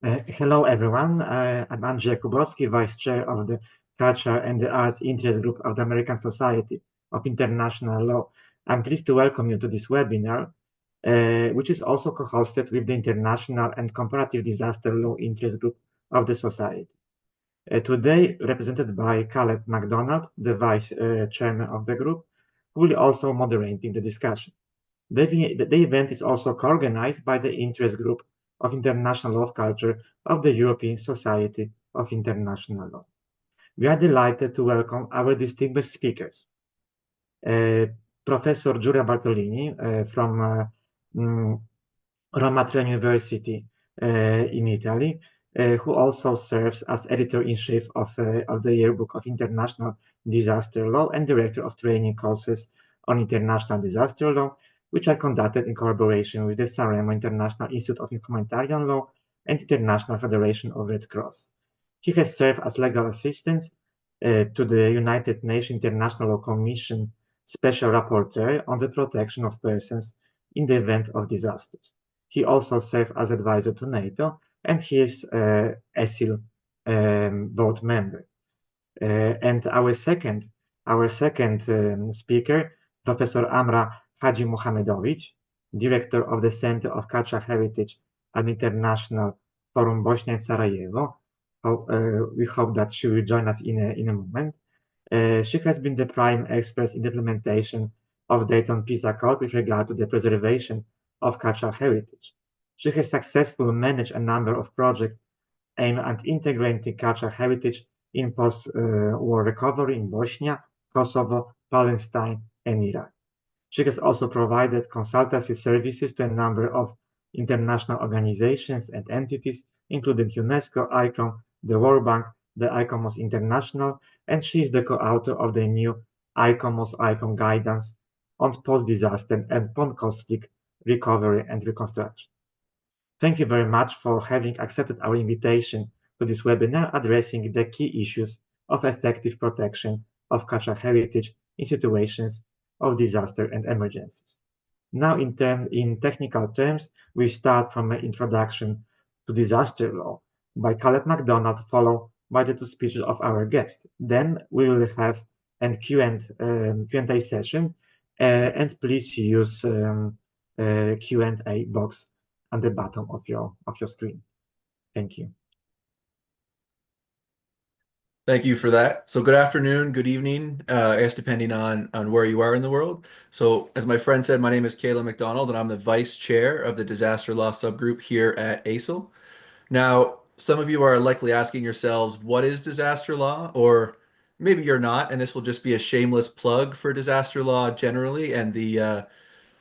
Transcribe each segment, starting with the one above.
Hello, everyone. I'm Andrzej Kubowski, Vice Chair of the Culture and the Arts Interest Group of the American Society of International Law. I'm pleased to welcome you to this webinar, which is also co-hosted with the International and Comparative Disaster Law Interest Group of the Society. Today, represented by Caleb MacDonald, the Vice Chairman of the group, who will also moderating the discussion. The event is also co-organized by the Interest Group of International Law of Culture of the European Society of International Law. We are delighted to welcome our distinguished speakers. Professor Giulia Bartolini from Roma Tre University in Italy, who also serves as editor-in-chief of the Yearbook of International Disaster Law and director of training courses on international disaster law, which are conducted in collaboration with the Sanremo International Institute of Humanitarian Law and International Federation of Red Cross. He has served as legal assistant to the United Nations International Law Commission Special Rapporteur on the protection of persons in the event of disasters. He also served as advisor to NATO, and he is ASIL board member. And our second speaker, Professor Amra Hadji Muhamedovic, director of the Center of Cultural Heritage at International Forum Bosnia and Sarajevo. We hope that she will join us in a moment. She has been the prime expert in the implementation of Dayton Peace Accord with regard to the preservation of cultural heritage. She has successfully managed a number of projects aimed at integrating cultural heritage in post-war recovery in Bosnia, Kosovo, Palestine, and Iraq. She has also provided consultancy services to a number of international organizations and entities, including UNESCO, ICOM, the World Bank, the ICOMOS International, and she is the co-author of the new ICOMOS guidance on post-disaster and post-conflict recovery and reconstruction. Thank you very much for having accepted our invitation to this webinar addressing the key issues of effective protection of cultural heritage in situations of disaster and emergencies. Now, in technical terms, we start from an introduction to disaster law by Caleb MacDonald, followed by the two speeches of our guest. Then we will have a Q&A session, and please use Q&A box at the bottom of your screen. Thank you. Thank you for that. So good afternoon, good evening, I guess depending on where you are in the world. So as my friend said, my name is Caleb MacDonald, and I'm the vice chair of the disaster law subgroup here at ASIL. Now, some of you are likely asking yourselves, what is disaster law? Or maybe you're not, and this will just be a shameless plug for disaster law generally and the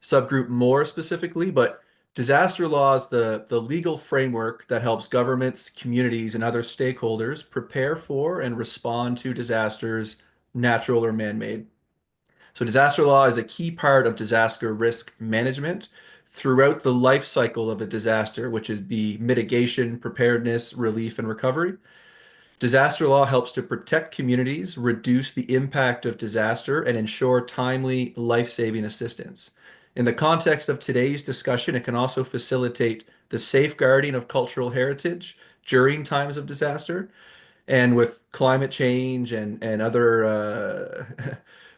subgroup more specifically, but disaster law is the legal framework that helps governments, communities, and other stakeholders prepare for and respond to disasters, natural or man-made. So disaster law is a key part of disaster risk management throughout the life cycle of a disaster, which is mitigation, preparedness, relief, and recovery. Disaster law helps to protect communities, reduce the impact of disaster, and ensure timely life-saving assistance. In the context of today's discussion, it can also facilitate the safeguarding of cultural heritage during times of disaster. And with climate change and other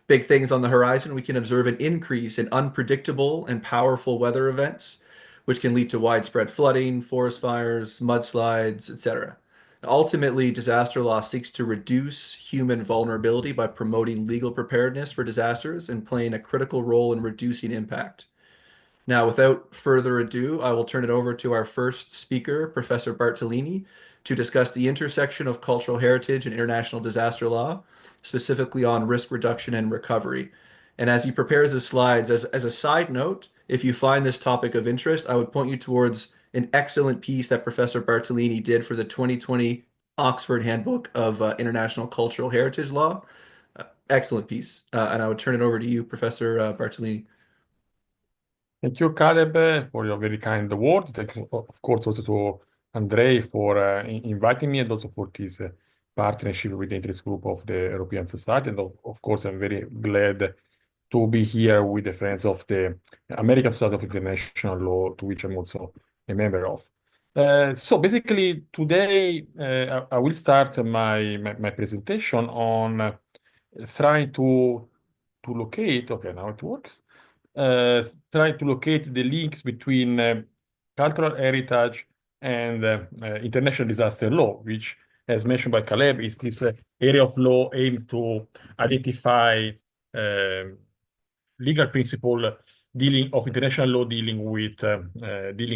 big things on the horizon, we can observe an increase in unpredictable and powerful weather events, which can lead to widespread flooding, forest fires, mudslides, etc. Ultimately, disaster law seeks to reduce human vulnerability by promoting legal preparedness for disasters and playing a critical role in reducing impact. Now, without further ado, I will turn it over to our first speaker, Professor Bartolini, to discuss the intersection of cultural heritage and international disaster law, specifically on risk reduction and recovery. And as he prepares his slides, as a side note, if you find this topic of interest, I would point you towards an excellent piece that Professor Bartolini did for the 2020 Oxford Handbook of International Cultural Heritage Law. Excellent piece. And I would turn it over to you, Professor Bartolini. Thank you, Caleb, for your very kind word. Thank you, of course, also to Andrei for inviting me and also for this partnership with the interest group of the European Society. And of course, I'm very glad to be here with the friends of the American Society of International Law, to which I'm also a member of. So basically, today I will start my presentation on trying to locate. Okay, now it works. Trying to locate the links between cultural heritage and international disaster law, which, as mentioned by Caleb, is this area of law aimed to identify um legal principle dealing of international law dealing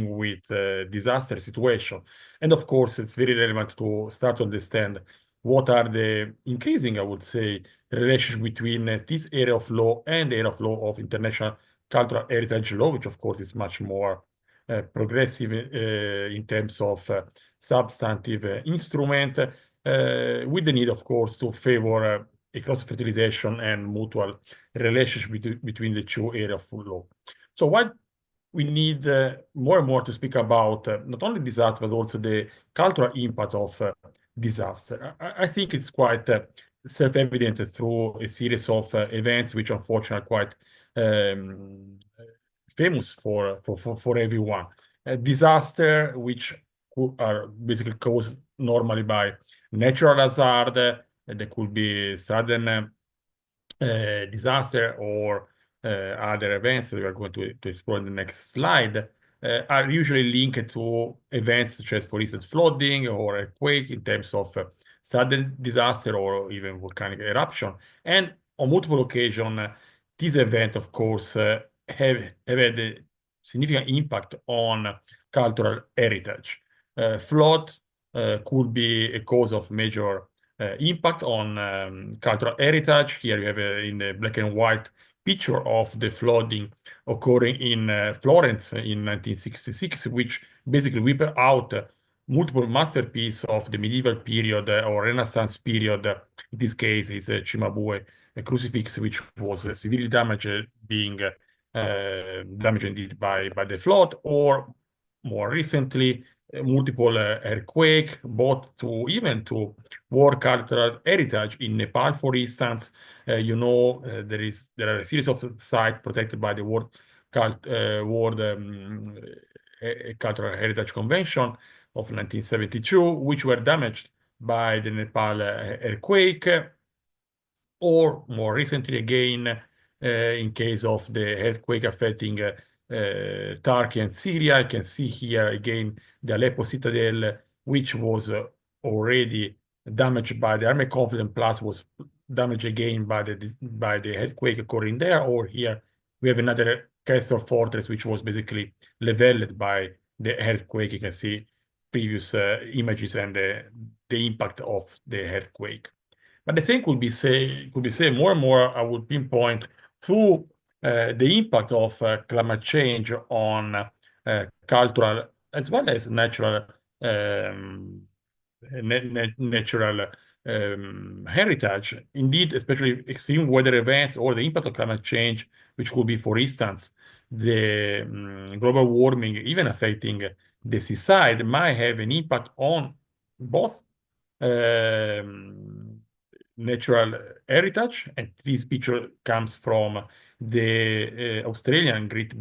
with disaster situation. And of course, it's very relevant to start to understand what are the increasing, I would say, relationship between this area of law and the area of law of international cultural heritage law, which of course is much more progressive in terms of substantive instrument, with the need, of course, to favor a cross-fertilization and mutual relationship between the two areas of law. So what we need more and more to speak about not only disaster, but also the cultural impact of disaster. I think it's quite self-evident through a series of events which unfortunately are quite um, famous for everyone. Disaster, which are basically caused normally by natural hazard, there could be sudden disaster or other events that we are going to explore in the next slide, are usually linked to events such as, for instance, flooding or earthquake in terms of sudden disaster or even volcanic eruption. And on multiple occasions, this event, of course, have had a significant impact on cultural heritage. Flood could be a cause of major impact on cultural heritage. Here you have in the black and white picture of the flooding occurring in Florence in 1966, which basically wiped out multiple masterpieces of the medieval period or Renaissance period. In this case, is a Cimabue a crucifix, which was severely damaged, being damaged indeed by the flood, or more recently, multiple earthquake, both to even to world cultural heritage in Nepal, for instance. There are a series of sites protected by the World Cultural Heritage Convention of 1972, which were damaged by the Nepal earthquake, or more recently again, in case of the earthquake affecting Turkey and Syria. You can see here again the Aleppo citadel, which was already damaged by the army conflict, plus was damaged again by the earthquake occurring there. Or here we have another castle fortress, which was basically leveled by the earthquake. You can see previous images and the impact of the earthquake. But the same could be said more and more. I would pinpoint through the impact of climate change on cultural as well as natural natural heritage. Indeed, especially extreme weather events or the impact of climate change, which could be, for instance, the global warming, even affecting the seaside, might have an impact on both um, natural heritage. And this picture comes from the Australian Great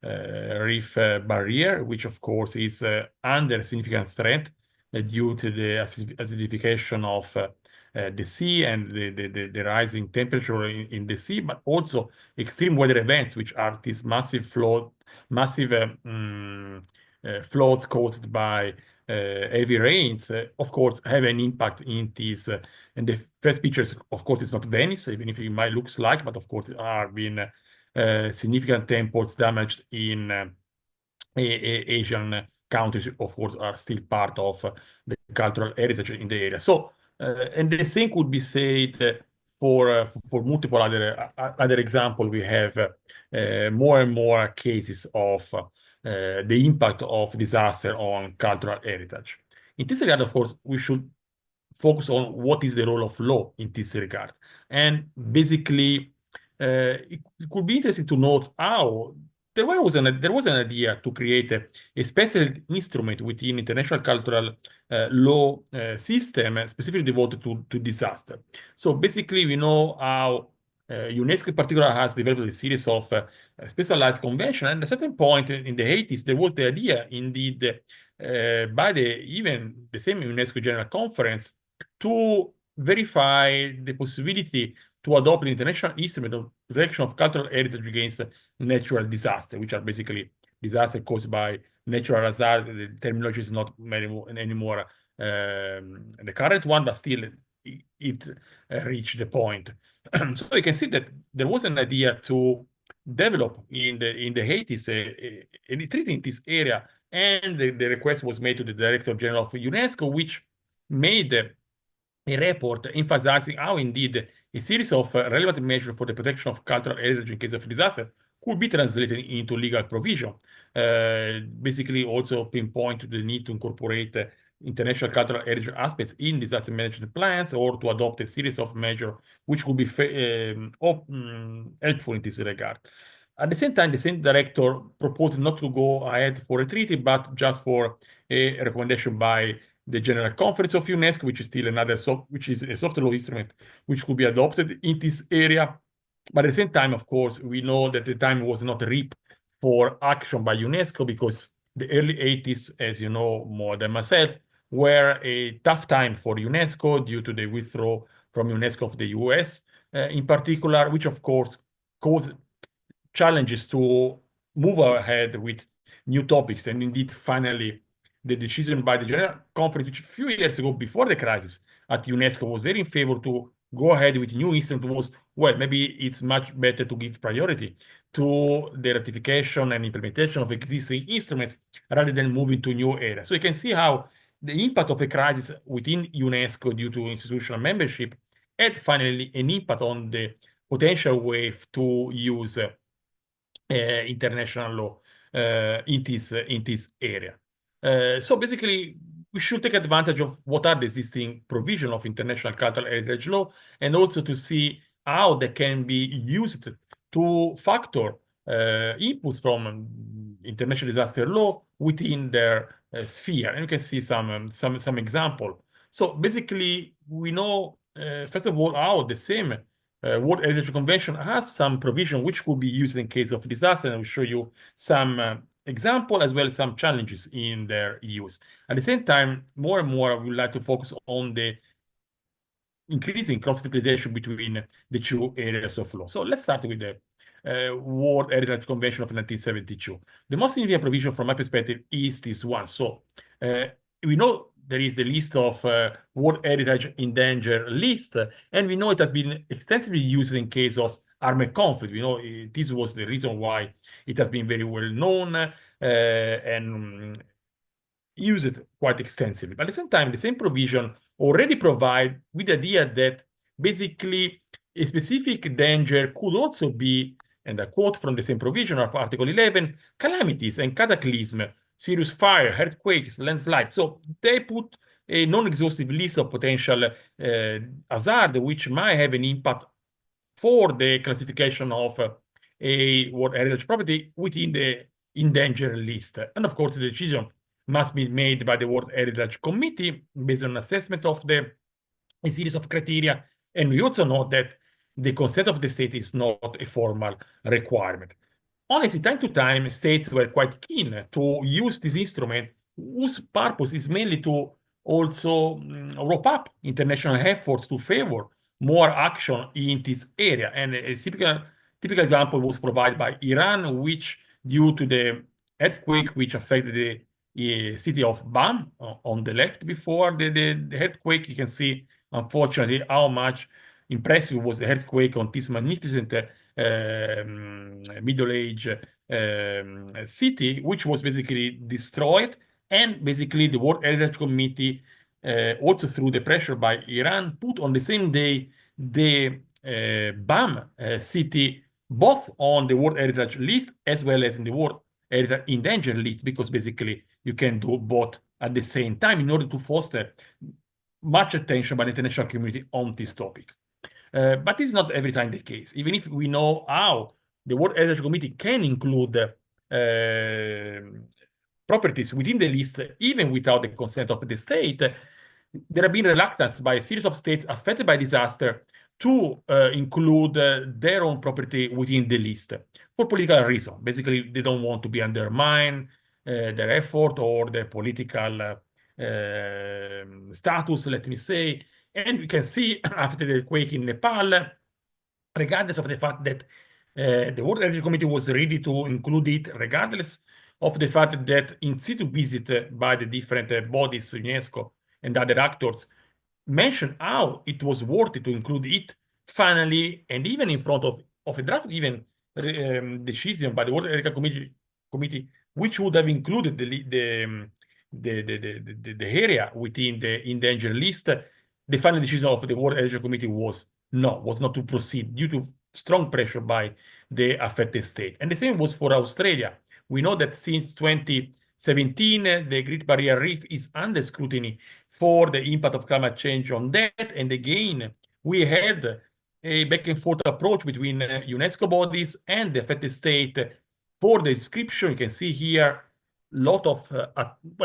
Reef Barrier, which of course is under significant threat due to the acidification of the sea and the rising temperature in the sea, but also extreme weather events, which are these massive floods caused by heavy rains, of course, have an impact in this. And the first pictures, of course, it's not Venice, even if it might looks like, but of course, there are been significant temples damaged in Asian countries, of course, are still part of the cultural heritage in the area. So, and the same could be said for multiple other examples. We have more and more cases of the impact of disaster on cultural heritage. In this regard, of course, we should focus on what is the role of law in this regard. And basically, it could be interesting to note how there was an idea to create a special instrument within international cultural law system specifically devoted to disaster. So basically, we know how UNESCO in particular has developed a series of specialized conventions. And at a certain point in the 80s, there was the idea, indeed, by even the same UNESCO General Conference, to verify the possibility to adopt an international instrument of protection of cultural heritage against natural disaster, which are basically disaster caused by natural hazard. The terminology is not anymore the current one, but still it reached the point. So you can see that there was an idea to develop in the 80s a treaty in this area, and the request was made to the Director General of UNESCO, which made a report emphasizing how indeed a series of relevant measures for the protection of cultural heritage in case of disaster could be translated into legal provision. Basically also pinpoint the need to incorporate international cultural heritage aspects in disaster management plans, or to adopt a series of measures which would be helpful in this regard. At the same time, the same director proposed not to go ahead for a treaty, but just for a recommendation by the General Conference of UNESCO, which is still another which is a soft law instrument which could be adopted in this area. But at the same time, of course, we know that the time was not ripe for action by UNESCO, because the early 80s, as you know more than myself, were a tough time for UNESCO due to the withdrawal from UNESCO of the US in particular, which of course caused challenges to move ahead with new topics. And indeed, finally, the decision by the General Conference, which a few years ago, before the crisis at UNESCO, was very in favor to go ahead with new instrument, was, well, maybe it's much better to give priority to the ratification and implementation of existing instruments rather than moving to new areas. So you can see how the impact of a crisis within UNESCO due to institutional membership had finally an impact on the potential wave to use international law in this area. So basically, we should take advantage of what are the existing provision of international cultural heritage law, and also to see how they can be used to factor inputs from international disaster law within their sphere. And you can see some example. So basically, we know, first of all, how the same World Heritage Convention has some provision which could be used in case of disaster, and I will show you some example as well as some challenges in their use. At the same time, more and more, we would like to focus on the increasing cross-fertilization between the two areas of law. So let's start with the World Heritage Convention of 1972. The most significant provision from my perspective is this one. So we know there is the list of World Heritage Endangered list, and we know it has been extensively used in case of armed conflict. We know this was the reason why it has been very well known and used quite extensively. But at the same time, the same provision already provide with the idea that basically a specific danger could also be, and I quote from the same provision of Article 11, calamities and cataclysm, serious fire, earthquakes, landslides. So they put a non-exhaustive list of potential hazard which might have an impact for the classification of a World Heritage property within the endangered list. And of course, the decision must be made by the World Heritage Committee based on assessment of a series of criteria. And we also know that the consent of the state is not a formal requirement. Honestly, time to time, states were quite keen to use this instrument, whose purpose is mainly to also rope up international efforts to favor more action in this area. And a typical example was provided by Iran, which, due to the earthquake which affected the city of Bam on the left before the earthquake, you can see, unfortunately, how much impressive was the earthquake on this magnificent middle-age city, which was basically destroyed. And basically the World Heritage Committee, also through the pressure by Iran, put on the same day the Bam city both on the World Heritage list as well as in the World Heritage Endangered list, because basically you can do both at the same time in order to foster much attention by the international community on this topic. But this is not every time the case. Even if we know how the World Heritage Committee can include properties within the list, even without the consent of the state, there have been reluctance by a series of states affected by disaster to include their own property within the list for political reasons. Basically, they don't want to be undermine their effort or their political status, let me say. And we can see after the quake in Nepal, regardless of the fact that the World Heritage Committee was ready to include it, regardless of the fact that in situ visit by the different bodies, UNESCO and other actors, mentioned how it was worth it to include it finally, and even in front of a draft even decision by the World Heritage Committee, which would have included the area within the endangered list. The final decision of the World Heritage Committee was not to proceed due to strong pressure by the affected state. And the same was for Australia. We know that since 2017, the Great Barrier Reef is under scrutiny for the impact of climate change on that. And again, we had a back and forth approach between UNESCO bodies and the affected state for the description. You can see here a lot of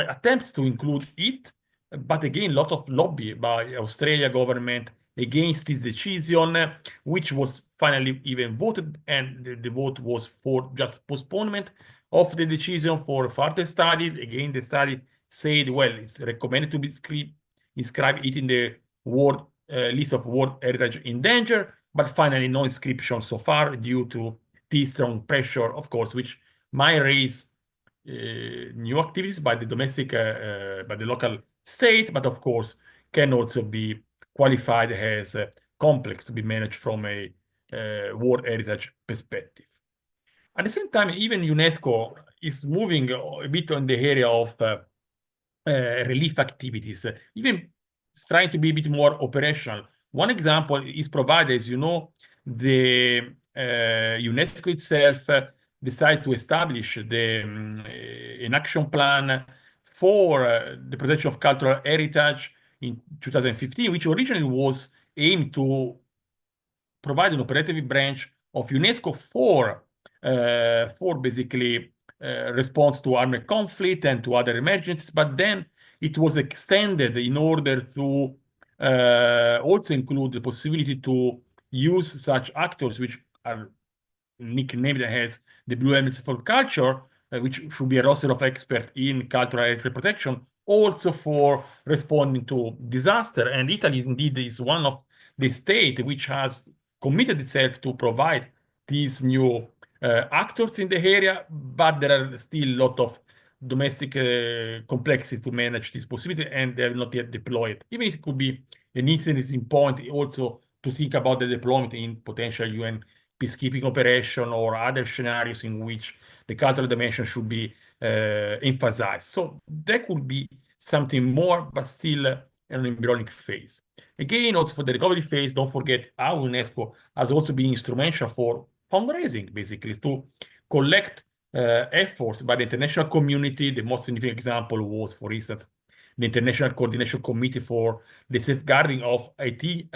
attempts to include it, but again, a lot of lobby by Australia government against this decision, which was finally even voted, and the vote was for just postponement of the decision for further study. Again, the study said, well, it's recommended to be inscribe it in the world list of World Heritage in danger, but finally no inscription so far due to this strong pressure, of course, which might raise new activities by the domestic, by the local state, but of course can also be qualified as complex to be managed from a World Heritage perspective. At the same time, even UNESCO is moving a bit in the area of relief activities, even trying to be a bit more operational. One example is provided, as you know, the UNESCO itself decided to establish an action plan for the protection of cultural heritage in 2015, which originally was aimed to provide an operative branch of UNESCO for basically response to armed conflict and to other emergencies, but then it was extended in order to also include the possibility to use such actors, which are nicknamed as the Blue Helmets for Culture, which should be a roster of experts in cultural heritage protection, also for responding to disaster. And Italy indeed is one of the states which has committed itself to provide these new actors in the area, but there are still a lot of domestic complexity to manage this possibility, and they are not yet deployed. Even if it could be an interesting point also to think about the deployment in potential UN peacekeeping operation or other scenarios in which the cultural dimension should be emphasized. So that could be something more, but still an embryonic phase. Again, also for the recovery phase, don't forget how UNESCO has also been instrumental for fundraising, basically, to collect efforts by the international community. The most significant example was, for instance, the International Coordination Committee for the Safeguarding of Haiti,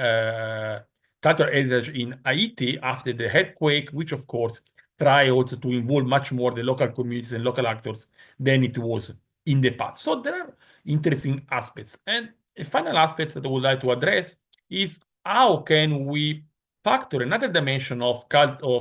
cultural heritage in Haiti after the earthquake, which of course try also to involve much more the local communities and local actors than it was in the past. So there are interesting aspects. And a final aspect that I would like to address is how can we factor another dimension of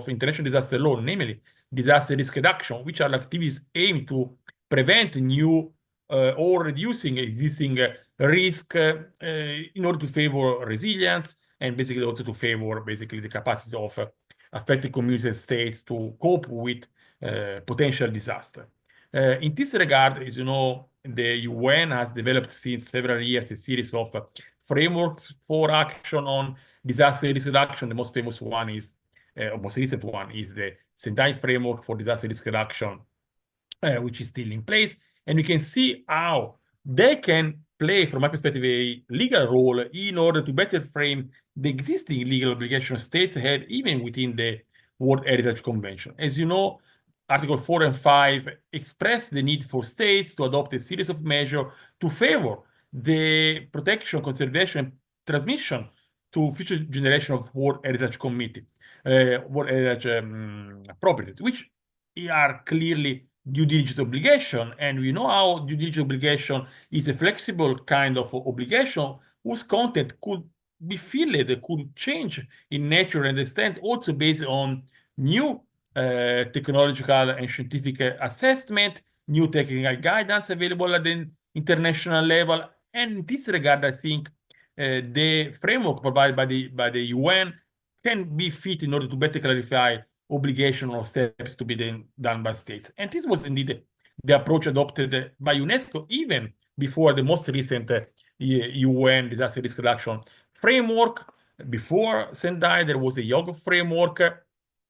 international disaster law, namely disaster risk reduction, which are activities aimed to prevent new or reducing existing risk in order to favor resilience and basically also to favor basically the capacity of affected communities and states to cope with potential disaster. In this regard, as you know, the UN has developed since several years a series of frameworks for action on disaster risk reduction. The most famous one is, most recent one is the Sendai framework for disaster risk reduction, which is still in place. And you can see how they can play, from my perspective, a legal role in order to better frame the existing legal obligations states had, even within the World Heritage Convention. As you know, Article 4 and 5 express the need for states to adopt a series of measures to favor the protection, conservation, transmission to future generation of World Heritage World Heritage properties, which are clearly due diligence obligation. And we know how due diligence obligation is a flexible kind of obligation whose content could be filled, could change in nature and extent, also based on new technological and scientific assessment, new technical guidance available at the international level. And in this regard, I think the framework provided by the UN can be fit in order to better clarify obligation or steps to be done by states. And this was indeed the approach adopted by UNESCO even before the most recent UN disaster risk reduction framework. Before Sendai, there was a YOG framework,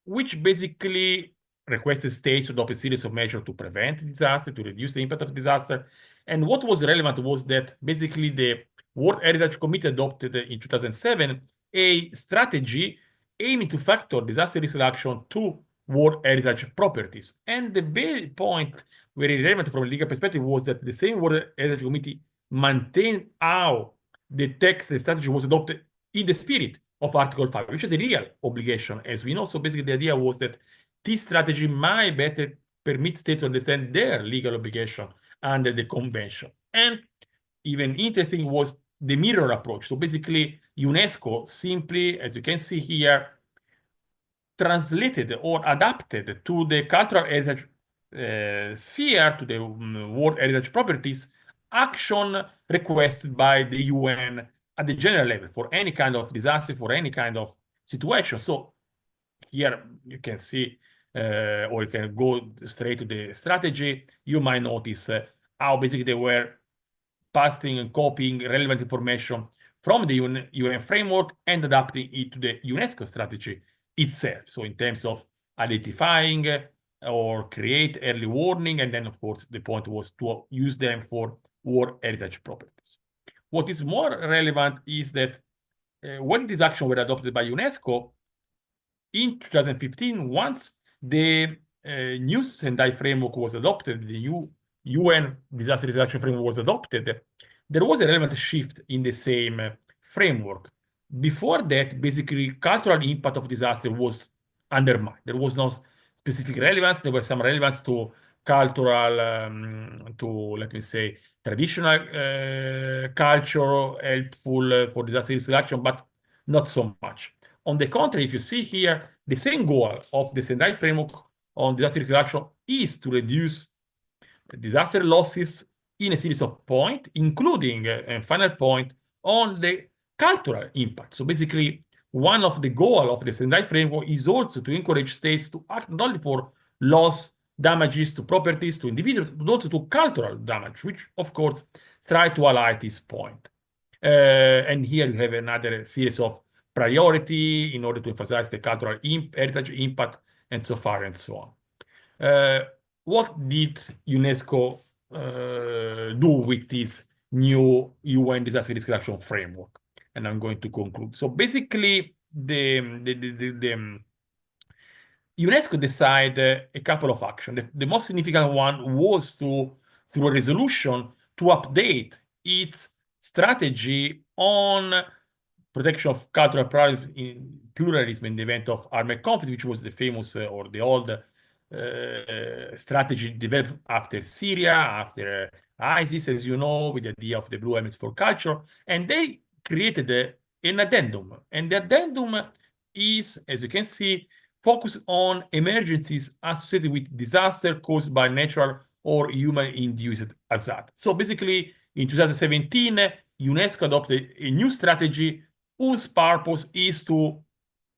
which basically requested states to adopt a series of measures to prevent disaster, to reduce the impact of disaster. And what was relevant was that basically the World Heritage Committee adopted in 2007 a strategy aiming to factor disaster risk reduction to World Heritage properties. And the point, very relevant from a legal perspective, was that the same World Heritage Committee maintained how the text, the strategy was adopted in the spirit of Article 5, which is a real obligation, as we know. So basically, the idea was that this strategy might better permit states to understand their legal obligation under the convention. And even interesting was the mirror approach. So basically, UNESCO simply, as you can see here, translated or adapted to the cultural heritage sphere, to the World Heritage properties, action requested by the UN at the general level for any kind of disaster, for any kind of situation. So here you can see, or you can go straight to the strategy. You might notice how basically they were pasting and copying relevant information from the UN framework and adapting it to the UNESCO strategy itself. So in terms of identifying or create early warning, and then of course the point was to use them for World Heritage properties. What is more relevant is that when these actions were adopted by UNESCO in 2015, once the new Sendai framework was adopted, the new UN disaster risk reduction framework was adopted, there was a relevant shift in the same framework. Before that, basically, cultural impact of disaster was undermined. There was no specific relevance. There was some relevance to cultural, let me say, traditional culture, helpful for disaster risk reduction, but not so much. On the contrary, if you see here, the same goal of the Sendai framework on disaster risk reduction is to reduce disaster losses in a series of points, including a final point on the cultural impact. So basically, one of the goals of the Sendai framework is also to encourage states to act not only for loss, damages to properties, to individuals, but also to cultural damage, which of course try to highlight this point. And here you have another series of priority in order to emphasize the cultural heritage impact and so far and so on. What did UNESCO do with this new UN disaster risk reduction framework? And I'm going to conclude. So basically, the UNESCO decided a couple of actions. The most significant one was to, through a resolution, to update its strategy on protection of cultural pluralism in the event of armed conflict, which was the famous or the old strategy developed after Syria, after ISIS, as you know, with the idea of the blue helmets for culture. And they created an addendum. And the addendum is, as you can see, focused on emergencies associated with disaster caused by natural or human-induced hazard. So basically, in 2017, UNESCO adopted a new strategy whose purpose is to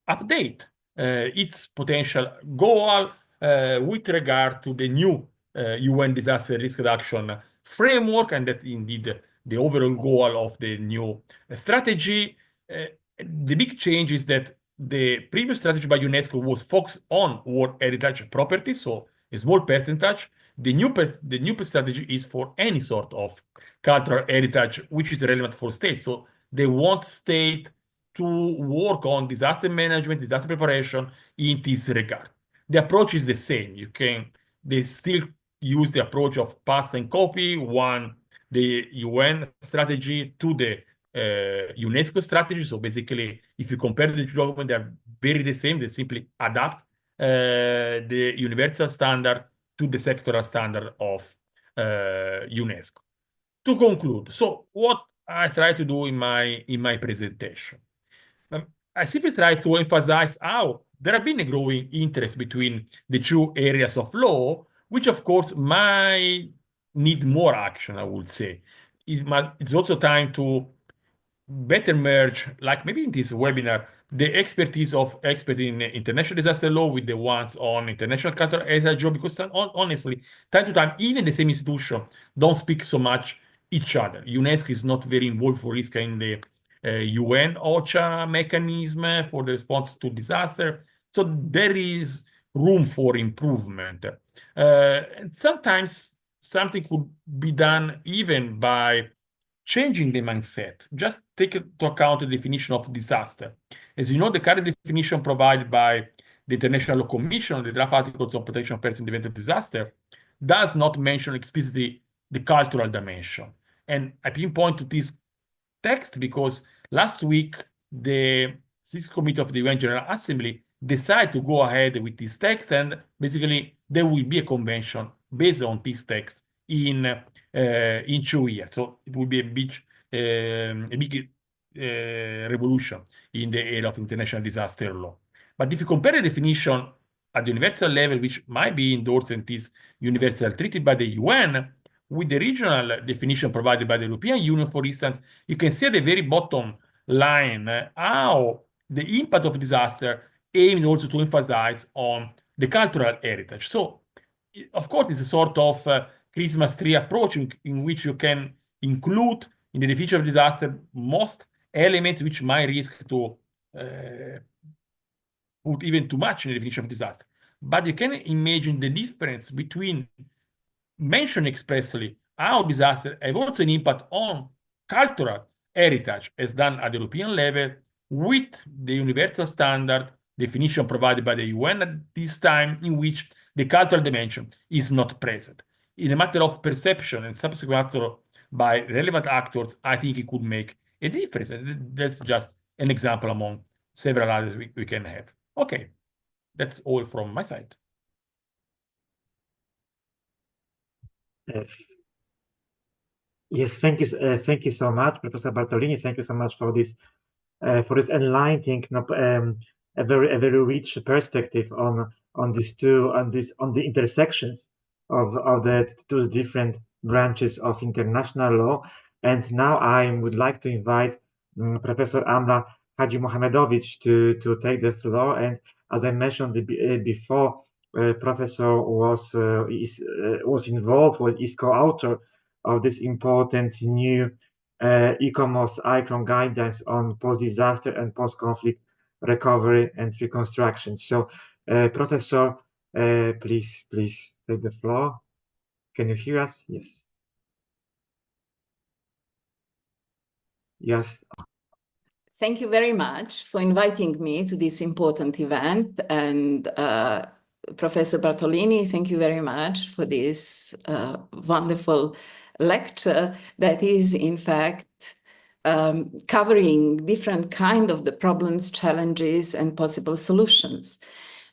update its potential goal with regard to the new UN disaster risk reduction framework, and that indeed the overall goal of the new strategy. The big change is that the previous strategy by UNESCO was focused on World Heritage properties, so a small percentage. The new strategy is for any sort of cultural heritage, which is relevant for states. So they want state to work on disaster management, disaster preparation in this regard. The approach is the same. They still use the approach of paste and copy, the UN strategy to the UNESCO strategy. So basically, if you compare the two documents, they're very the same. They simply adapt the universal standard to the sectoral standard of UNESCO. To conclude, so what I try to do in my presentation. I simply try to emphasize how there have been a growing interest between the two areas of law, which of course might need more action, I would say. It's also time to better merge, like maybe in this webinar, the expertise of experts in international disaster law with the ones on international counter-heritage law, because honestly, time to time, even the same institution don't speak so much each other. UNESCO is not very involved for risk in the UN OCHA mechanism for the response to disaster. So there is room for improvement. And sometimes something could be done even by changing the mindset. Just take into account the definition of disaster. As you know, the current definition provided by the International Law Commission, the draft articles on protection of persons in the event of disaster, does not mention explicitly the cultural dimension. And I pinpoint to this text because last week, the Sixth Committee of the UN General Assembly decided to go ahead with this text, and basically there will be a convention based on this text in 2 years. So it will be a big revolution in the area of international disaster law. But if you compare the definition at the universal level, which might be endorsed in this universal treaty by the UN, with the regional definition provided by the European Union, for instance, you can see at the very bottom line how the impact of disaster aimed also to emphasize on the cultural heritage. So, of course, it's a sort of Christmas tree approach in which you can include in the definition of disaster most elements which might risk to put even too much in the definition of disaster. But you can imagine the difference between mention expressly how disaster have also an impact on cultural heritage as done at the European level with the universal standard definition provided by the UN at this time, in which the cultural dimension is not present. In a matter of perception and subsequent by relevant actors, I think it could make a difference. And that's just an example among several others we can have. Okay, that's all from my side. Yes, thank you so much, Professor Bartolini. Thank you so much for this enlightening, a very rich perspective on the intersections of the two different branches of international law. And now I would like to invite Professor Amra Haji Mohamedovic to take the floor. And as I mentioned before, Professor was involved, is co-author of this important new ICOMOS ICRON guidance on post-disaster and post-conflict recovery and reconstruction. So, Professor, please take the floor. Can you hear us? Yes. Yes. Thank you very much for inviting me to this important event. And Professor Bartolini, thank you very much for this wonderful lecture that is, in fact, covering different kind of the problems, challenges, and possible solutions.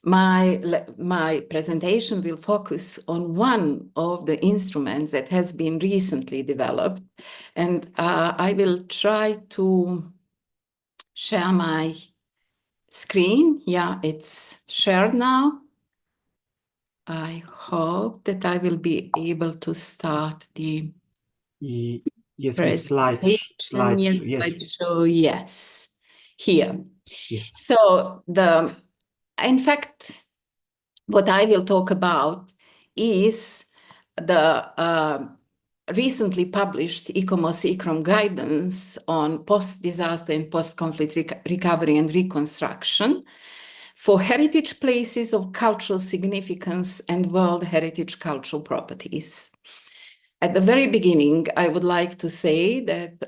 My presentation will focus on one of the instruments that has been recently developed, and I will try to share my screen. Yeah, it's shared now. I hope that I will be able to start the yes, presentation. slideshow. Yes, here. Yes. So in fact, what I will talk about is the recently published ICOMOS ICRON guidance on post-disaster and post-conflict recovery and reconstruction for heritage places of cultural significance and World Heritage cultural properties. At the very beginning, I would like to say that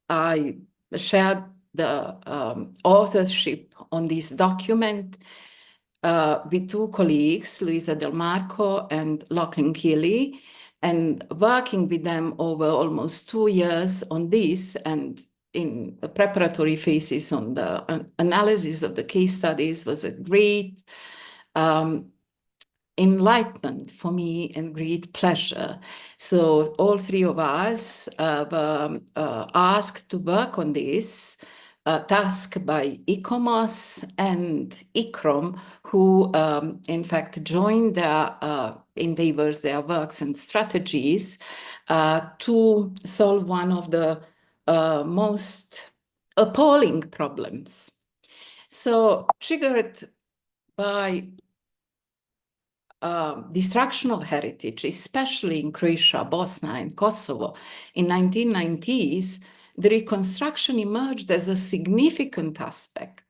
I shared the authorship on this document with two colleagues, Luisa Del Marco and Lachlan Keeley, and working with them over almost 2 years on this and in the preparatory phases on the analysis of the case studies was a great enlightenment for me and great pleasure. So all three of us were asked to work on this task by ICOMOS and ICROM, who in fact joined their endeavors, their works and strategies to solve one of the most appalling problems. So triggered by destruction of heritage, especially in Croatia, Bosnia, and Kosovo in 1990s, the reconstruction emerged as a significant aspect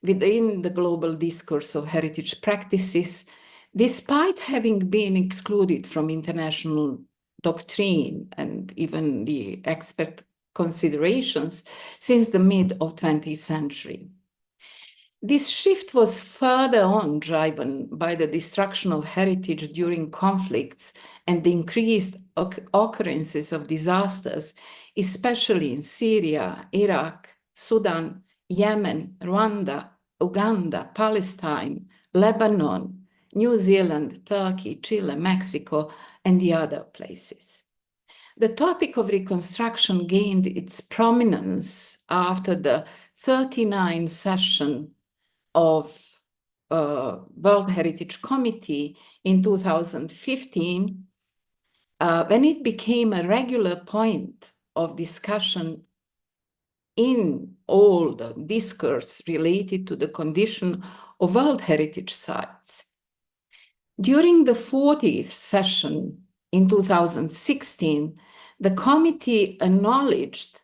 within the global discourse of heritage practices, despite having been excluded from international doctrine and even the expert considerations since the mid of 20th century. This shift was further on driven by the destruction of heritage during conflicts and the increased occurrences of disasters, especially in Syria, Iraq, Sudan, Yemen, Rwanda, Uganda, Palestine, Lebanon, New Zealand, Turkey, Chile, Mexico, and the other places. The topic of reconstruction gained its prominence after the 39th session of World Heritage Committee in 2015, when it became a regular point of discussion in all the discourse related to the condition of World Heritage sites. During the 40th session in 2016, the committee acknowledged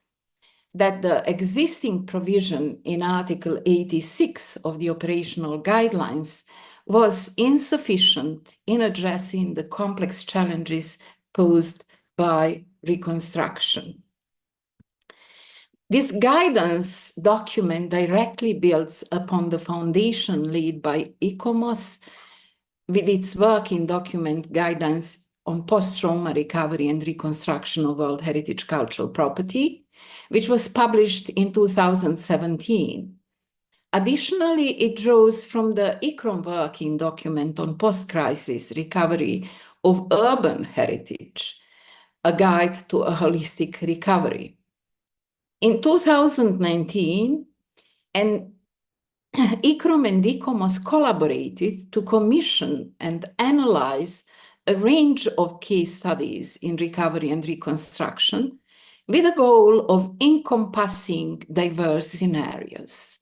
that the existing provision in Article 86 of the operational guidelines was insufficient in addressing the complex challenges posed by reconstruction. This guidance document directly builds upon the foundation laid by ICOMOS with its working document guidance on post-trauma recovery and reconstruction of World Heritage Cultural Property, which was published in 2017. Additionally, it draws from the ICROM working document on post-crisis recovery of urban heritage, a guide to a holistic recovery. In 2019, ICROM and ICOMOS collaborated to commission and analyze a range of case studies in recovery and reconstruction with a goal of encompassing diverse scenarios.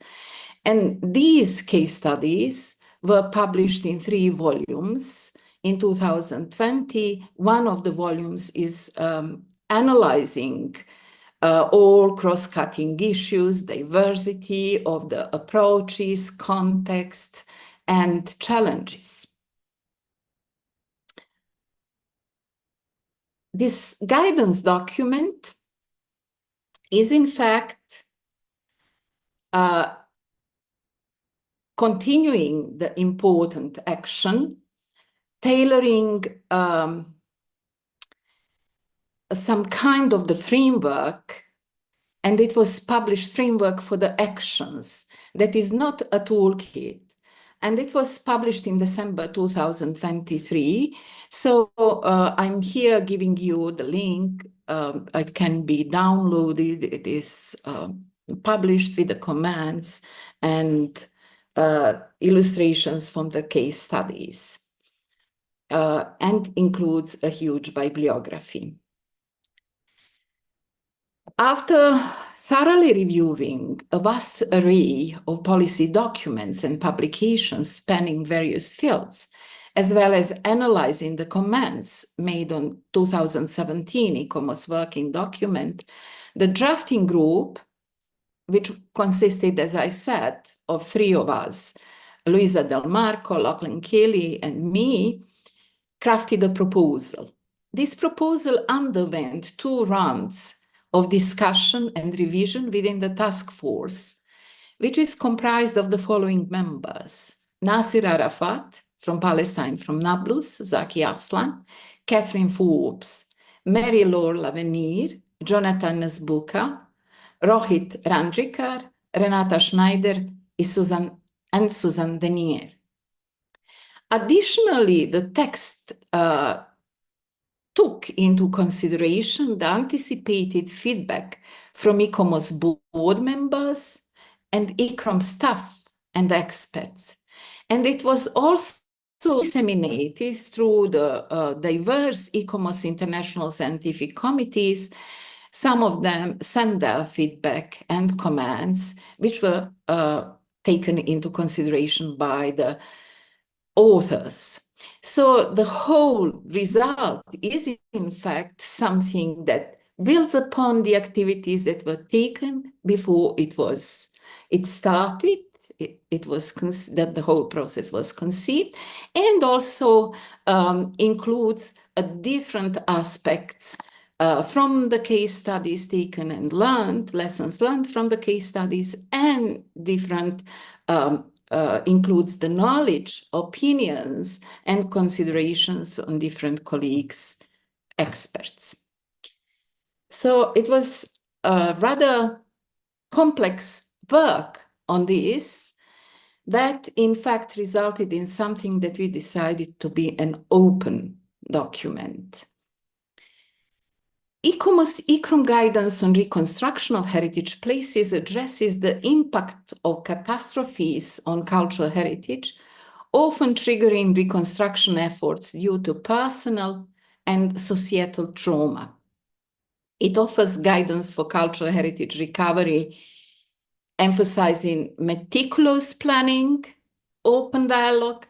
And these case studies were published in 3 volumes. In 2020, one of the volumes is analyzing all cross-cutting issues, diversity of the approaches, context, and challenges. This guidance document is in fact continuing the important action, tailoring some kind of the framework, and it was published framework for the actions. That is not a toolkit. And it was published in December 2023. So I'm here giving you the link. It can be downloaded. It is published with the comments and illustrations from the case studies, and includes a huge bibliography. After thoroughly reviewing a vast array of policy documents and publications spanning various fields, as well as analyzing the comments made on 2017 ICOMOS working document, the drafting group, which consisted, as I said, of 3 of us, Luisa Del Marco, Lachlan Kelly, and me, crafted a proposal. This proposal underwent 2 rounds of discussion and revision within the task force, which is comprised of the following members: Nasir Arafat from Palestine, from Nablus, Zaki Aslan, Catherine Forbes, Mary-Laure Lavenir, Jonathan Nesbuka, Rohit Ranjikar, Renata Schneider, and Susan Denier. Additionally, the text took into consideration the anticipated feedback from ICOMOS board members and ICROM staff and experts. And it was also disseminated through the diverse ICOMOS international scientific committees. Some of them sent their feedback and comments, which were taken into consideration by the authors. So the whole result is, in fact, something that builds upon the activities that were taken before it started. It was that the whole process was conceived, and also includes different aspects from the case studies taken and learned, lessons learned from the case studies, and different includes the knowledge, opinions, and considerations on different colleagues, experts. So it was a rather complex work on this that in fact resulted in something that we decided to be an open document. ICOMOS ICROM guidance on reconstruction of heritage places addresses the impact of catastrophes on cultural heritage, often triggering reconstruction efforts due to personal and societal trauma. It offers guidance for cultural heritage recovery, emphasizing meticulous planning, open dialogue,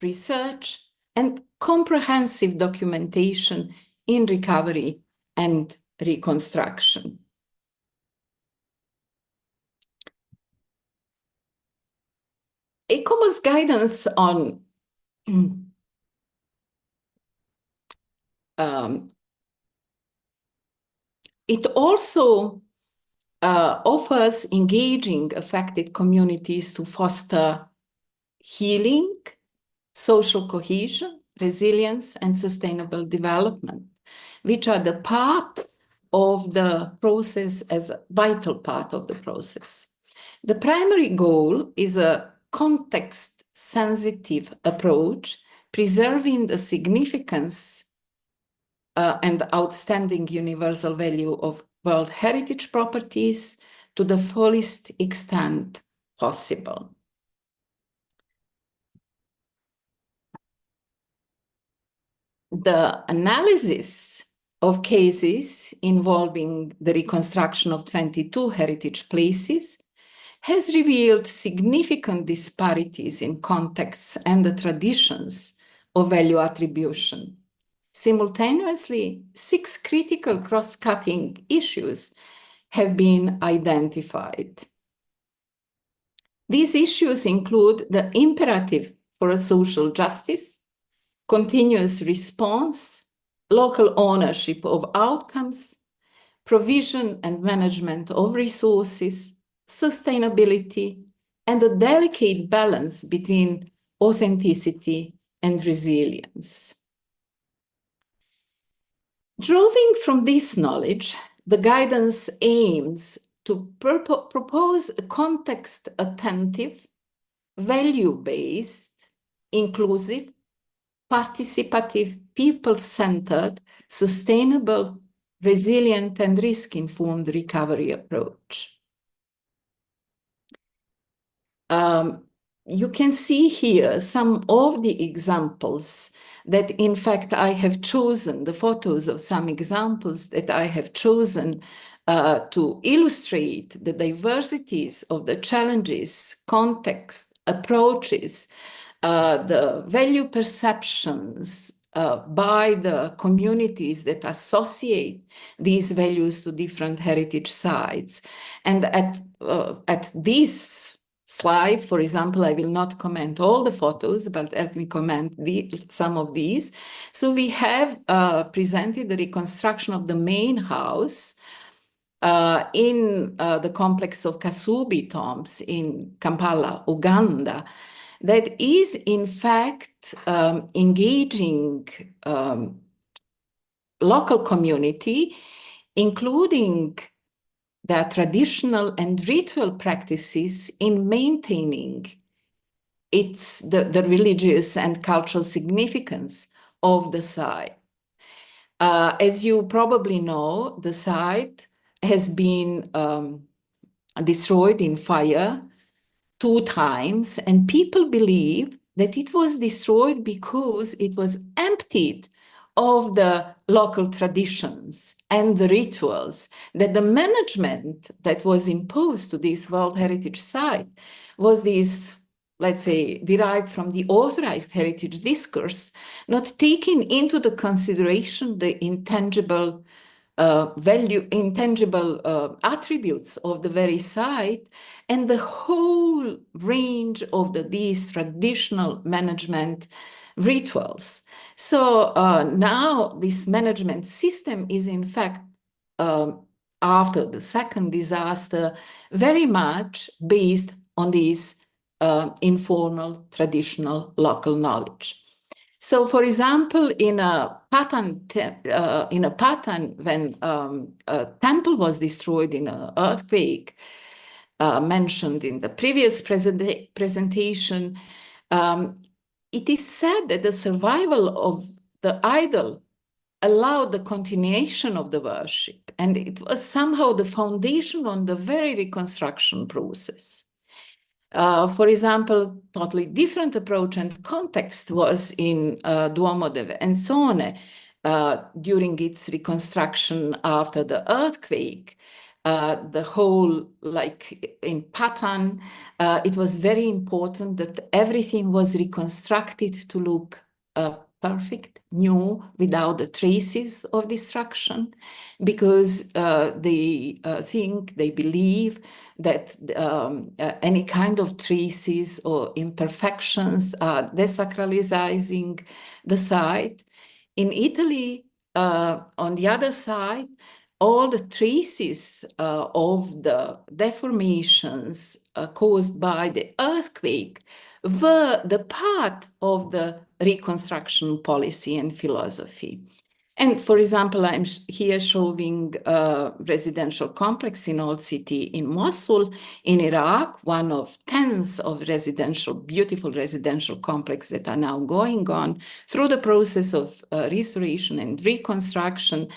research, and comprehensive documentation in recovery and reconstruction. ICOMOS guidance on it also offers engaging affected communities to foster healing, social cohesion, resilience, and sustainable development, which are the part of the process as a vital part of the process. The primary goal is a context-sensitive approach, preserving the significance and outstanding universal value of World Heritage properties to the fullest extent possible. The analysis of cases involving the reconstruction of 22 heritage places has revealed significant disparities in contexts and the traditions of value attribution. Simultaneously, 6 critical cross-cutting issues have been identified. These issues include the imperative for a social justice, continuous response, local ownership of outcomes, provision and management of resources, sustainability, and a delicate balance between authenticity and resilience. Drawing from this knowledge, the guidance aims to propose a context-attentive, value-based, inclusive, participative, people-centered, sustainable, resilient, and risk-informed recovery approach. You can see here some of the examples that, in fact, I have chosen, the photos of some examples that I have chosen to illustrate the diversities of the challenges, context, approaches, the value perceptions by the communities that associate these values to different heritage sites. And at this slide, for example, I will not comment all the photos, but let me comment some of these. So we have presented the reconstruction of the main house in the complex of Kasubi tombs in Kampala, Uganda, that is in fact engaging local community, including their traditional and ritual practices in maintaining it's the religious and cultural significance of the site. As you probably know, the site has been destroyed in fire 2 times, and people believe that it was destroyed because it was emptied of the local traditions and the rituals, that the management that was imposed to this World Heritage Site was this, let's say, derived from the authorized heritage discourse, not taking into the consideration the intangible attributes of the very site and the whole range of these traditional management rituals. So now this management system is in fact, after the second disaster, very much based on these informal, traditional, local knowledge. So, for example, in a Patan, when a temple was destroyed in an earthquake mentioned in the previous presentation, it is said that the survival of the idol allowed the continuation of the worship, and it was somehow the foundation on the very reconstruction process. For example, totally different approach and context was in Duomo de Enzone during its reconstruction after the earthquake. The whole, like in Patan, it was very important that everything was reconstructed to look perfect, new, without the traces of destruction, because they believe that any kind of traces or imperfections are desacralizing the site. In Italy, on the other side, all the traces of the deformations caused by the earthquake were the part of the reconstruction policy and philosophy. And for example, I'm here showing a residential complex in Old City in Mosul, in Iraq, one of tens of beautiful residential complexes that are now going on through the process of restoration and reconstruction.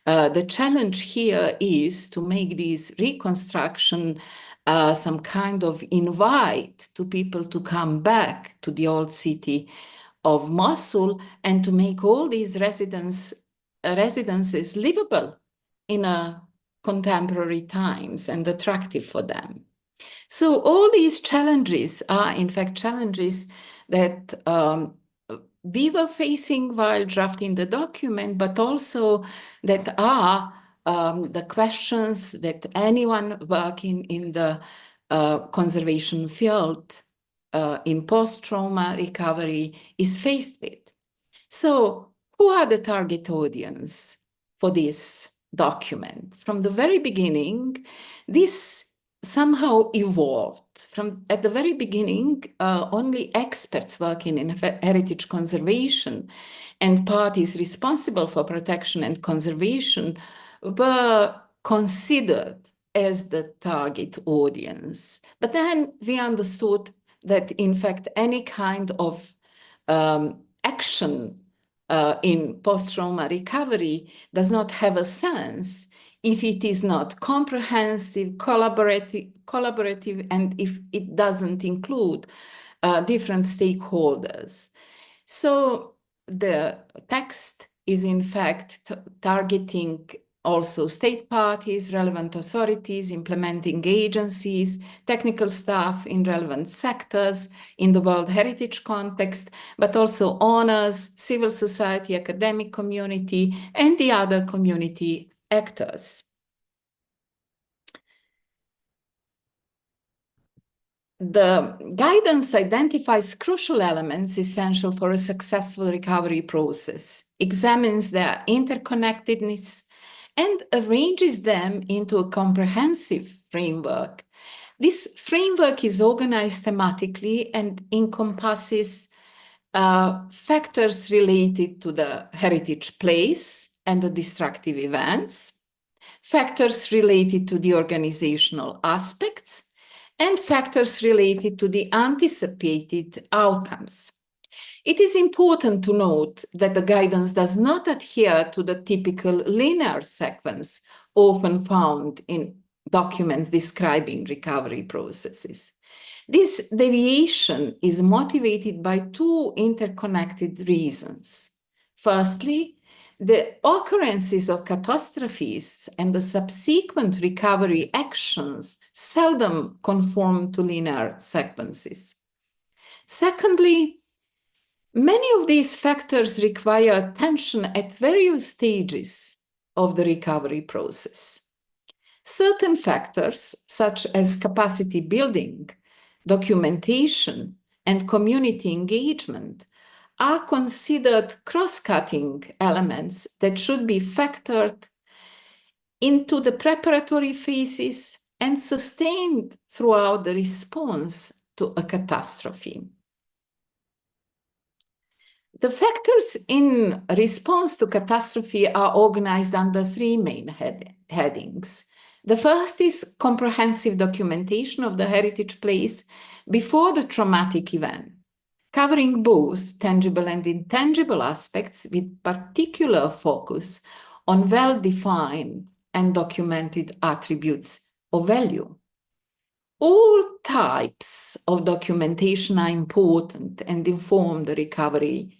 The challenge here is to make this reconstruction some kind of invite to people to come back to the old city of Mosul and to make all these residences livable in contemporary times and attractive for them. So all these challenges are in fact challenges that we were facing while drafting the document, but also that are the questions that anyone working in the conservation field in post-trauma recovery is faced with. So who are the target audience for this document? From the very beginning, this somehow evolved. At the very beginning, only experts working in heritage conservation and parties responsible for protection and conservation were considered as the target audience. But then we understood that, in fact, any kind of action in post-trauma recovery does not have a sense if it is not comprehensive, collaborative, and if it doesn't include different stakeholders. So the text is in fact targeting also state parties, relevant authorities, implementing agencies, technical staff in relevant sectors in the World Heritage context, but also owners, civil society, academic community, and the other community actors. The guidance identifies crucial elements essential for a successful recovery process, examines their interconnectedness, and arranges them into a comprehensive framework. This framework is organized thematically and encompasses factors related to the heritage place and the destructive events, factors related to the organizational aspects, and factors related to the anticipated outcomes. It is important to note that the guidance does not adhere to the typical linear sequence often found in documents describing recovery processes. This deviation is motivated by two interconnected reasons. Firstly, the occurrences of catastrophes and the subsequent recovery actions seldom conform to linear sequences. Secondly, many of these factors require attention at various stages of the recovery process. Certain factors, such as capacity building, documentation, and community engagement, are considered cross-cutting elements that should be factored into the preparatory phases and sustained throughout the response to a catastrophe. The factors in response to catastrophe are organized under three main headings. The first is comprehensive documentation of the heritage place before the traumatic event, covering both tangible and intangible aspects with particular focus on well-defined and documented attributes of value. All types of documentation are important and inform the recovery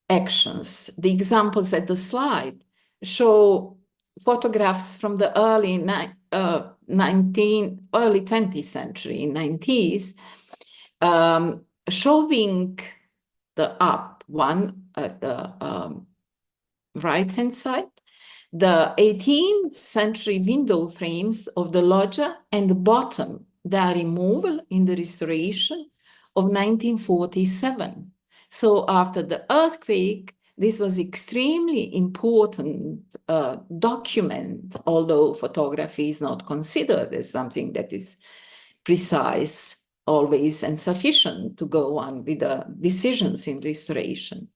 actions. The examples at the slide show photographs from the early 20th century, 90s, showing the up one at the right-hand side, the 18th century window frames of the loggia, and the bottom, their removal in the restoration of 1947. So after the earthquake, this was extremely important document, although photography is not considered as something that is precise always and sufficient to go on with the decisions in restoration.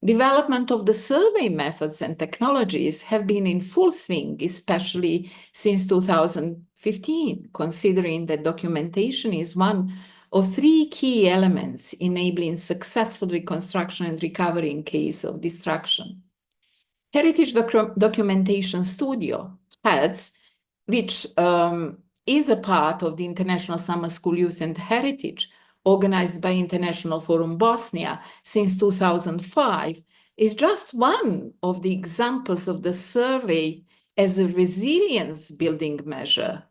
Development of the survey methods and technologies have been in full swing, especially since 2015, considering that documentation is one of three key elements enabling successful reconstruction and recovery in case of destruction. Heritage Documentation Studio, HEDS, which is a part of the International Summer School Youth and Heritage, organized by International Forum Bosnia since 2005, is just one of the examples of the survey as a resilience building measure.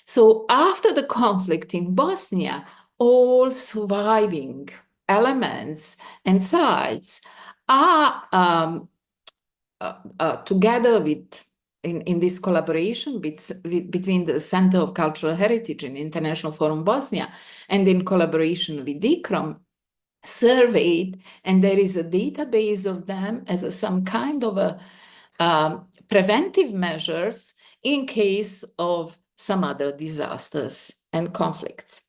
So after the conflict in Bosnia, all surviving elements and sites are together with in this collaboration between the Center of Cultural Heritage and International Forum Bosnia and in collaboration with ICROM, surveyed, and there is a database of them as some kind of a preventive measures in case of some other disasters and conflicts.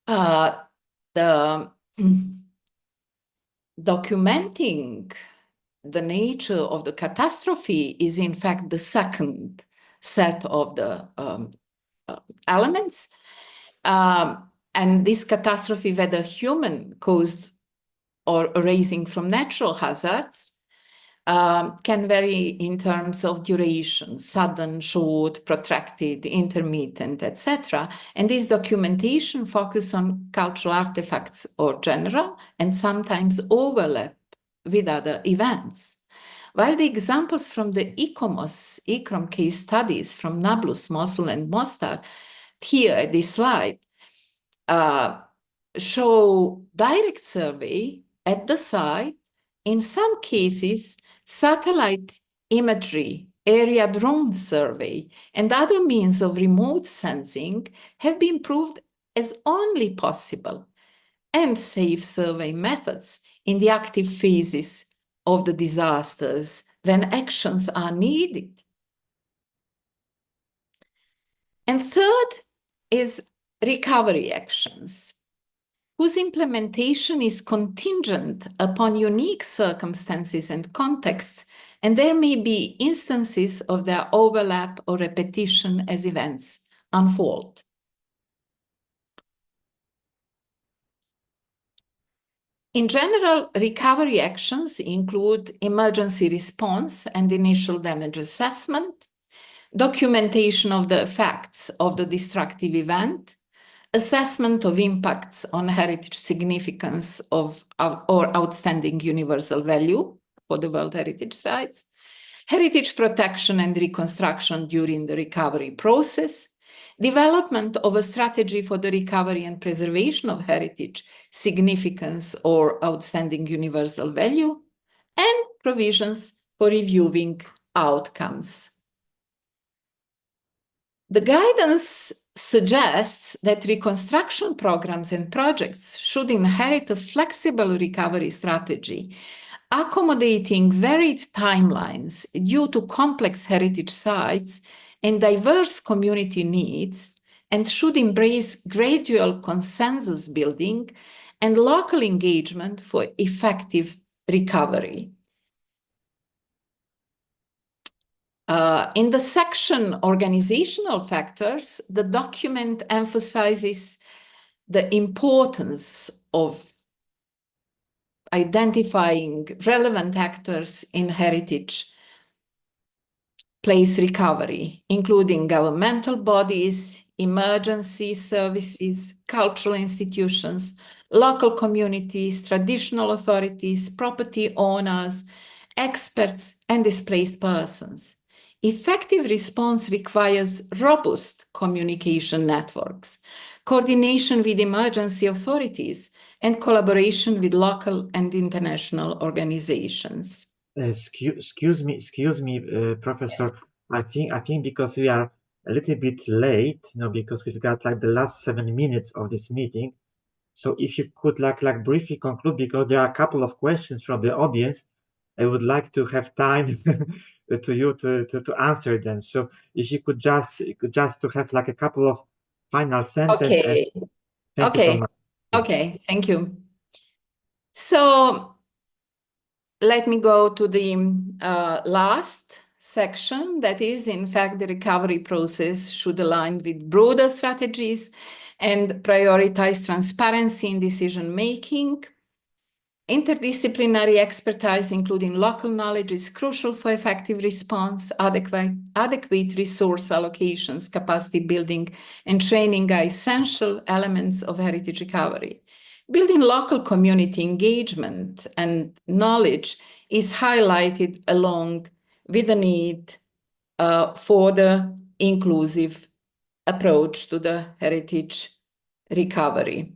The documenting the nature of the catastrophe is in fact the second set of the elements. And this catastrophe, whether human caused or arising from natural hazards, can vary in terms of duration, sudden, short, protracted, intermittent, etc. And this documentation focuses on cultural artifacts or general and sometimes overlap with other events. While the examples from the ICROM case studies from Nablus, Mosul, and Mostar here at this slide show direct survey at the site, in some cases satellite imagery, area drone survey, and other means of remote sensing have been proved as only possible and safe survey methods in the active phases of the disasters when actions are needed. And third is recovery actions, whose implementation is contingent upon unique circumstances and contexts, and there may be instances of their overlap or repetition as events unfold. In general, recovery actions include emergency response and initial damage assessment, documentation of the effects of the destructive event, assessment of impacts on heritage significance or outstanding universal value for the World Heritage Sites, heritage protection and reconstruction during the recovery process, development of a strategy for the recovery and preservation of heritage significance or outstanding universal value, and provisions for reviewing outcomes. The guidance suggests that reconstruction programs and projects should inherit a flexible recovery strategy, accommodating varied timelines due to complex heritage sites and diverse community needs, and should embrace gradual consensus building and local engagement for effective recovery. In the section Organizational Factors, the document emphasizes the importance of identifying relevant actors in heritage place recovery, including governmental bodies, emergency services, cultural institutions, local communities, traditional authorities, property owners, experts, and displaced persons. Effective response requires robust communication networks, coordination with emergency authorities, and collaboration with local and international organizations. Excuse me, Professor. I think because we are a little bit late, because we've got like the last 7 minutes of this meeting. So if you could like briefly conclude, because there are a couple of questions from the audience, I would like to have time to you to answer them. So if you could just to have like a couple of final sentences. Okay. Thank you so much. Okay, thank you. So let me go to the last section. That is, in fact, the recovery process should align with broader strategies and prioritize transparency in decision-making. Interdisciplinary expertise, including local knowledge, is crucial for effective response. Adequate resource allocations, capacity building, and training are essential elements of heritage recovery. Building local community engagement and knowledge is highlighted along with the need for the inclusive approach to the heritage recovery.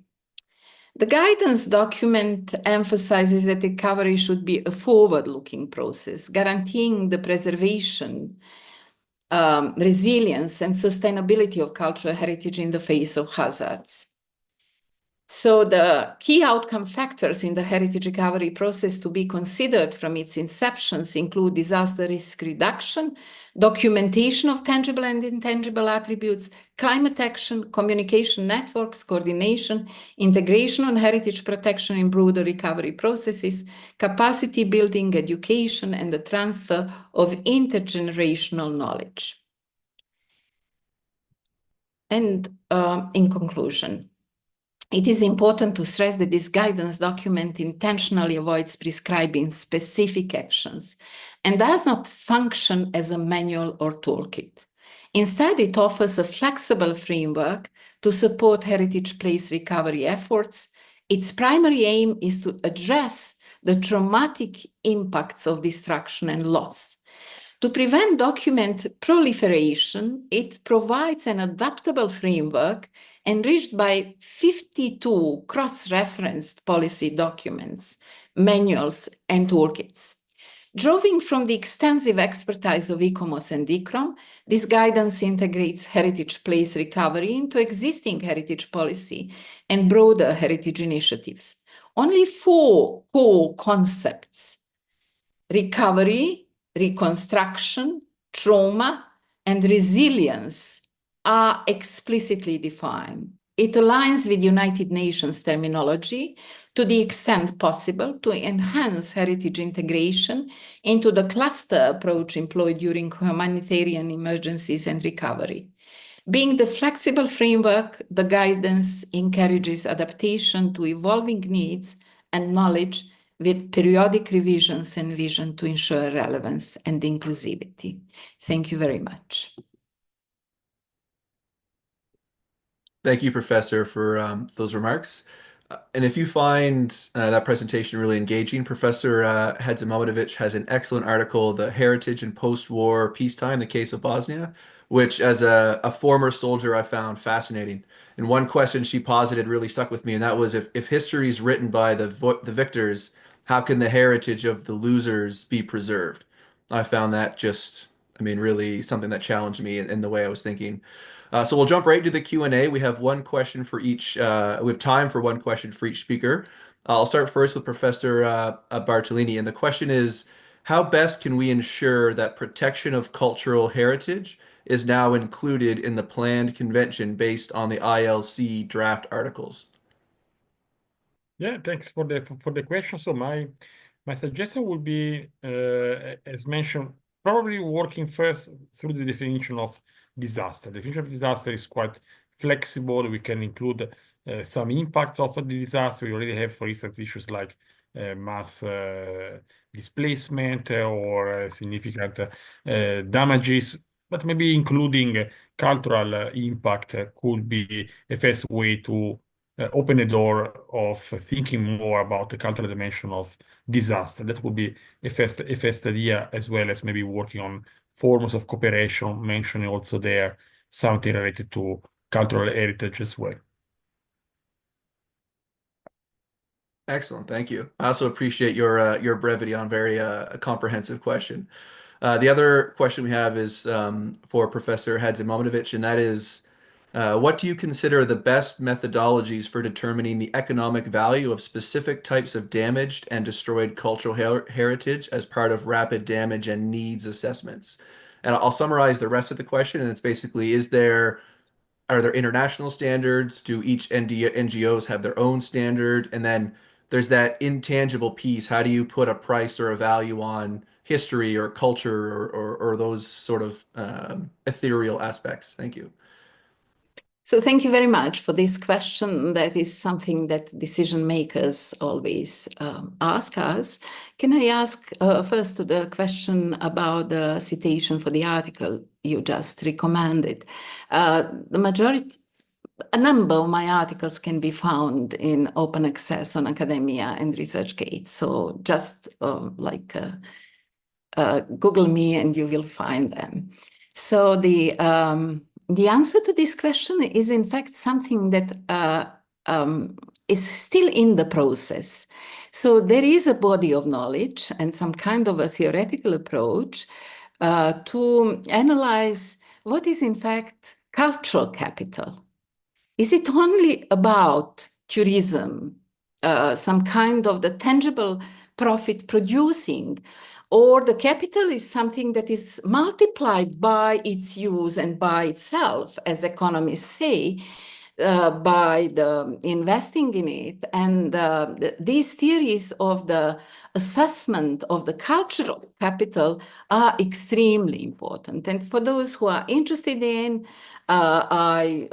The guidance document emphasizes that recovery should be a forward-looking process, guaranteeing the preservation, resilience, and sustainability of cultural heritage in the face of hazards. So the key outcome factors in the heritage recovery process to be considered from its inceptions include disaster risk reduction, documentation of tangible and intangible attributes, climate action, communication networks, coordination, integration on heritage protection in broader recovery processes, capacity building, education, and the transfer of intergenerational knowledge. And in conclusion, it is important to stress that this guidance document intentionally avoids prescribing specific actions and does not function as a manual or toolkit. Instead, it offers a flexible framework to support heritage place recovery efforts. Its primary aim is to address the traumatic impacts of destruction and loss. To prevent document proliferation, it provides an adaptable framework enriched by 52 cross-referenced policy documents, manuals, and toolkits. Drawing from the extensive expertise of ICOMOS and ICROM, this guidance integrates heritage place recovery into existing heritage policy and broader heritage initiatives. Only 4 core concepts: recovery, reconstruction, trauma, and resilience are explicitly defined. It aligns with United Nations terminology to the extent possible to enhance heritage integration into the cluster approach employed during humanitarian emergencies and recovery. Being the flexible framework, the guidance encourages adaptation to evolving needs and knowledge with periodic revisions and vision to ensure relevance and inclusivity. Thank you very much. Thank you, Professor, for those remarks. And if you find that presentation really engaging, Professor Hadžimamović has an excellent article, The Heritage and Post-War Peacetime, the Case of Bosnia, which as a former soldier I found fascinating. And one question she posited really stuck with me, and that was if history is written by the victors, how can the heritage of the losers be preserved? I found that just, I mean, really something that challenged me in the way I was thinking. So we'll jump right into the Q&A. We have one question for each. We have time for one question for each speaker. I'll start first with Professor Bartolini, and the question is, how best can we ensure that protection of cultural heritage is now included in the planned convention based on the ILC draft articles? Yeah, thanks for the question. So my suggestion would be, as mentioned, probably working first through the definition of disaster. The definition of disaster is quite flexible. We can include some impact of the disaster. We already have, for instance, issues like mass displacement or significant damages, but maybe including cultural impact could be a first way to open a door of thinking more about the cultural dimension of disaster. That would be a first idea, as well as maybe working on forms of cooperation, mentioning also there something related to cultural heritage as well. Excellent, thank you. I also appreciate your brevity on very comprehensive question. The other question we have is for Professor Hadžimamović, and that is, what do you consider the best methodologies for determining the economic value of specific types of damaged and destroyed cultural heritage as part of rapid damage and needs assessments? And I'll summarize the rest of the question, and it's basically, are there international standards? Do each NGOs have their own standard? And then there's that intangible piece. How do you put a price or a value on history or culture or those sort of ethereal aspects? Thank you. So thank you very much for this question. That is something that decision makers always ask us. Can I ask first the question about the citation for the article you just recommended? A number of my articles can be found in open access on academia and ResearchGate. So just Google me and you will find them. So the answer to this question is in fact something that is still in the process. So there is a body of knowledge and some kind of a theoretical approach to analyze what is in fact cultural capital. Is it only about tourism, some kind of the tangible profit producing, or the capital is something that is multiplied by its use and by itself, as economists say, by the investing in it? And these theories of the assessment of the cultural capital are extremely important. And for those who are interested in, I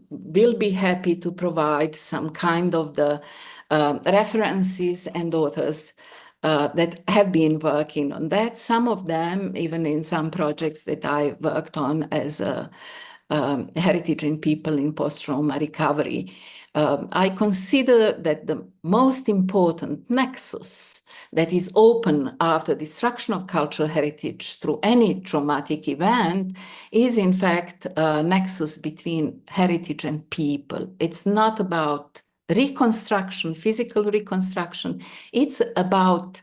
will be happy to provide some kind of the references and authors that have been working on that. Some of them, even in some projects that I worked on as a heritage and people in post-trauma recovery. I consider that the most important nexus that is open after destruction of cultural heritage through any traumatic event is in fact a nexus between heritage and people. It's not about reconstruction, physical reconstruction. It's about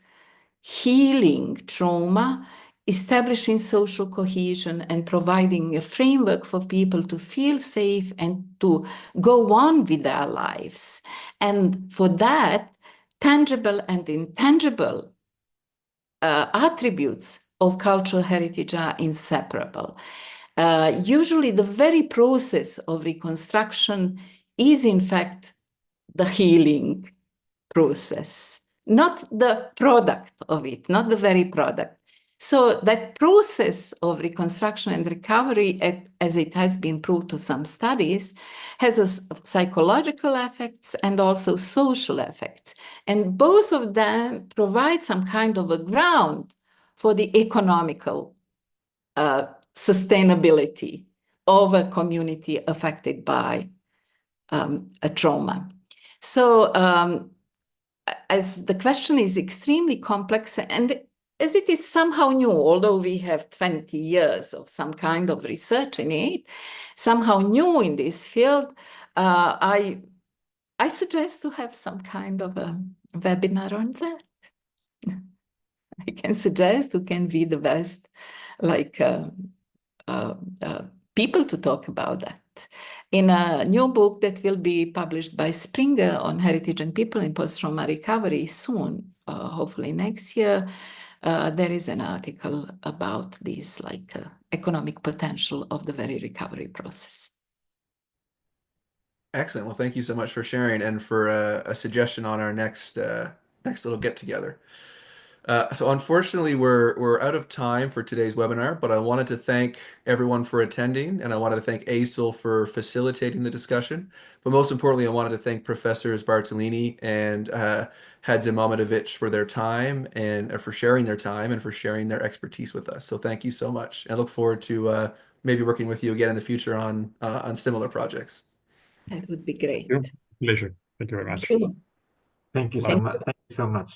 healing trauma, establishing social cohesion, and providing a framework for people to feel safe and to go on with their lives. And for that, tangible and intangible attributes of cultural heritage are inseparable. Usually the very process of reconstruction is in fact the healing process, not the product of it, not the very product. So that process of reconstruction and recovery, as it has been proved to some studies, has a psychological effects and also social effects. And both of them provide some kind of a ground for the economical sustainability of a community affected by a trauma. So as the question is extremely complex and as it is somehow new, although we have 20 years of some kind of research in it, somehow new in this field, I suggest to have some kind of a webinar on that. I can suggest who can be the best, like, people to talk about that. In a new book that will be published by Springer on heritage and people in post-trauma recovery soon, hopefully next year, there is an article about this, like economic potential of the very recovery process. Excellent. Well, thank you so much for sharing and for a suggestion on our next little get together. So unfortunately, we're out of time for today's webinar, but I wanted to thank everyone for attending, and I wanted to thank ASIL for facilitating the discussion. But most importantly, I wanted to thank Professors Bartolini and Hadzimamatovich for their time and for sharing their time and for sharing their expertise with us. So thank you so much. I look forward to maybe working with you again in the future on similar projects. That would be great. Pleasure. Thank you very much. Thank you. Thank you so Thank much. Thank you so much.